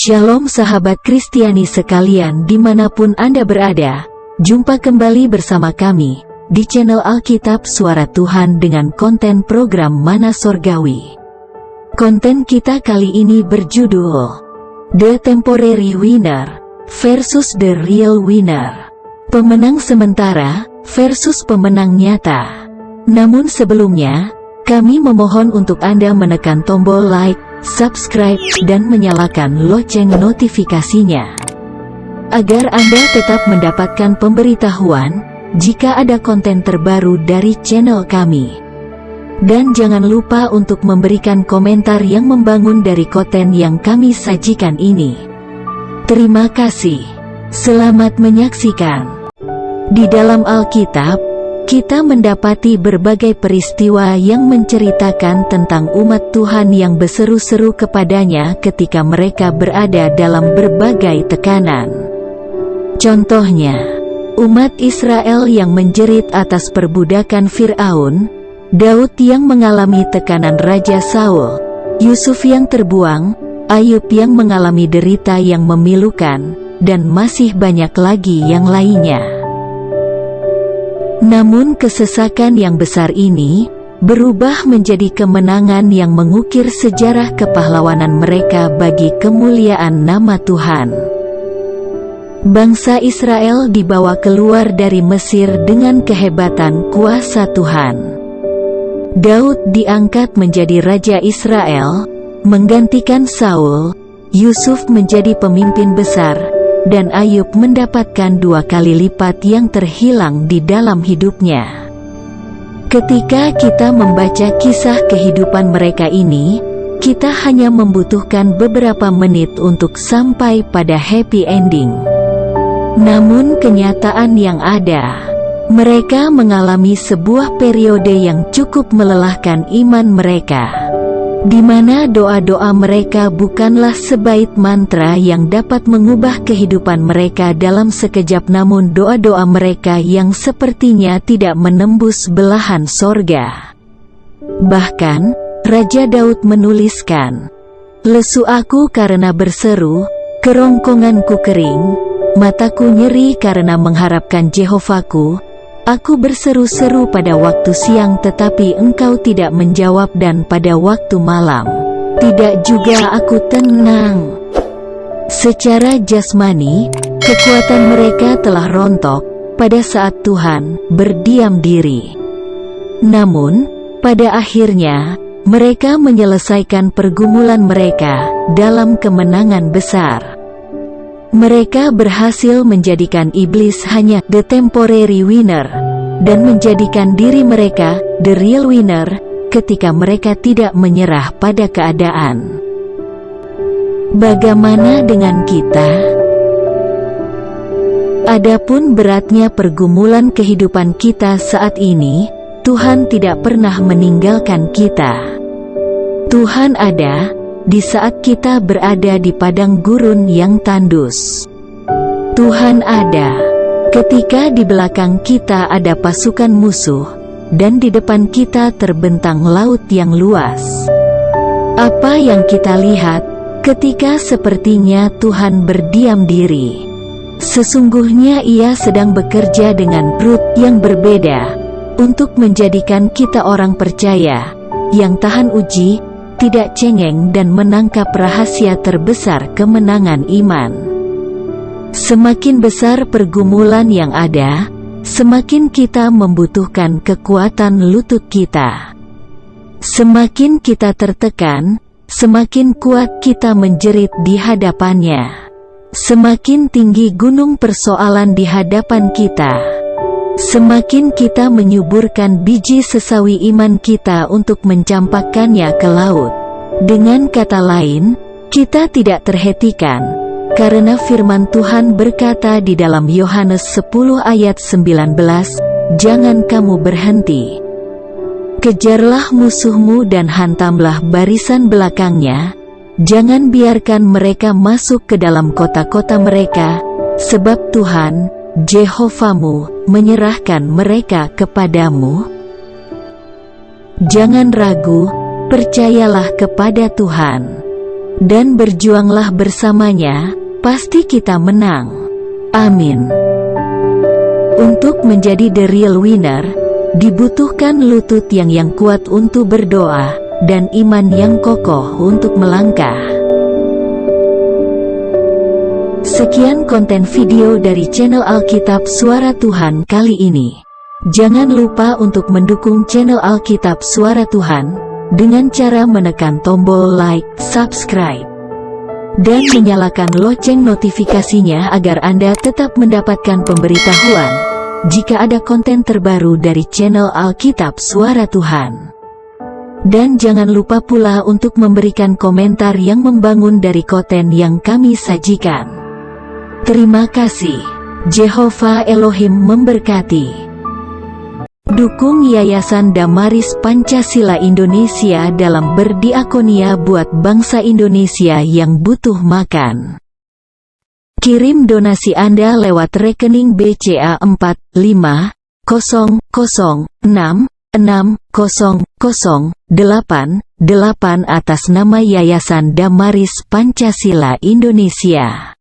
Shalom sahabat Kristiani sekalian dimanapun Anda berada, jumpa kembali bersama kami di channel Alkitab Suara Tuhan dengan konten program Mana Sorgawi. Konten kita kali ini berjudul The Temporary Winner versus The Real Winner. Pemenang sementara versus pemenang nyata. Namun sebelumnya, kami memohon untuk Anda menekan tombol like, subscribe, dan menyalakan lonceng notifikasinya, agar Anda tetap mendapatkan pemberitahuan jika ada konten terbaru dari channel kami. Dan jangan lupa untuk memberikan komentar yang membangun dari konten yang kami sajikan ini. Terima kasih. Selamat menyaksikan. Di dalam Alkitab, kita mendapati berbagai peristiwa yang menceritakan tentang umat Tuhan yang berseru-seru kepadanya ketika mereka berada dalam berbagai tekanan. Contohnya, umat Israel yang menjerit atas perbudakan Fir'aun, Daud yang mengalami tekanan Raja Saul, Yusuf yang terbuang, Ayub yang mengalami derita yang memilukan, dan masih banyak lagi yang lainnya. Namun kesesakan yang besar ini berubah menjadi kemenangan yang mengukir sejarah kepahlawanan mereka bagi kemuliaan nama Tuhan. Bangsa Israel dibawa keluar dari Mesir dengan kehebatan kuasa Tuhan. Daud diangkat menjadi Raja Israel, menggantikan Saul, Yusuf menjadi pemimpin besar, dan Ayub mendapatkan 2 kali lipat yang terhilang di dalam hidupnya. Ketika kita membaca kisah kehidupan mereka ini, kita hanya membutuhkan beberapa menit untuk sampai pada happy ending. Namun kenyataan yang ada, mereka mengalami sebuah periode yang cukup melelahkan iman mereka, di mana doa-doa mereka bukanlah sebaik mantra yang dapat mengubah kehidupan mereka dalam sekejap, namun doa-doa mereka yang sepertinya tidak menembus belahan sorga. Bahkan, Raja Daud menuliskan, "Lesu aku karena berseru, kerongkonganku kering, mataku nyeri karena mengharapkan Jehovaku. Aku berseru-seru pada waktu siang tetapi engkau tidak menjawab, dan pada waktu malam tidak juga aku tenang." Secara jasmani, kekuatan mereka telah rontok pada saat Tuhan berdiam diri. Namun, pada akhirnya, mereka menyelesaikan pergumulan mereka dalam kemenangan besar. Mereka berhasil menjadikan iblis hanya the temporary winner, dan menjadikan diri mereka the real winner ketika mereka tidak menyerah pada keadaan. Bagaimana dengan kita? Adapun beratnya pergumulan kehidupan kita saat ini, Tuhan tidak pernah meninggalkan kita. Tuhan ada di saat kita berada di padang gurun yang tandus. Tuhan ada ketika di belakang kita ada pasukan musuh, dan di depan kita terbentang laut yang luas. Apa yang kita lihat ketika sepertinya Tuhan berdiam diri? Sesungguhnya Ia sedang bekerja dengan perut yang berbeda untuk menjadikan kita orang percaya yang tahan uji, tidak cengeng, dan menangkap rahasia terbesar kemenangan iman. Semakin besar pergumulan yang ada, semakin kita membutuhkan kekuatan lutut kita. Semakin kita tertekan, semakin kuat kita menjerit di hadapannya. Semakin tinggi gunung persoalan di hadapan kita, semakin kita menyuburkan biji sesawi iman kita untuk mencampakkannya ke laut. Dengan kata lain, kita tidak terhentikan, karena firman Tuhan berkata di dalam Yohanes 10 ayat 19, "Jangan kamu berhenti. Kejarlah musuhmu dan hantamlah barisan belakangnya. Jangan biarkan mereka masuk ke dalam kota-kota mereka, sebab Tuhan, Jehovamu, menyerahkan mereka kepadamu." Jangan ragu, percayalah kepada Tuhan. Dan berjuanglah bersamanya, pasti kita menang. Amin. Untuk menjadi the real winner, dibutuhkan lutut yang kuat untuk berdoa, dan iman yang kokoh untuk melangkah. Sekian konten video dari channel Alkitab Suara Tuhan kali ini. Jangan lupa untuk mendukung channel Alkitab Suara Tuhan dengan cara menekan tombol like, subscribe, dan menyalakan lonceng notifikasinya agar Anda tetap mendapatkan pemberitahuan jika ada konten terbaru dari channel Alkitab Suara Tuhan. Dan jangan lupa pula untuk memberikan komentar yang membangun dari konten yang kami sajikan. Terima kasih. Jehovah Elohim memberkati. Dukung Yayasan Damaris Pancasila Indonesia dalam berdiakonia buat bangsa Indonesia yang butuh makan. Kirim donasi Anda lewat rekening BCA 4506600888 atas nama Yayasan Damaris Pancasila Indonesia.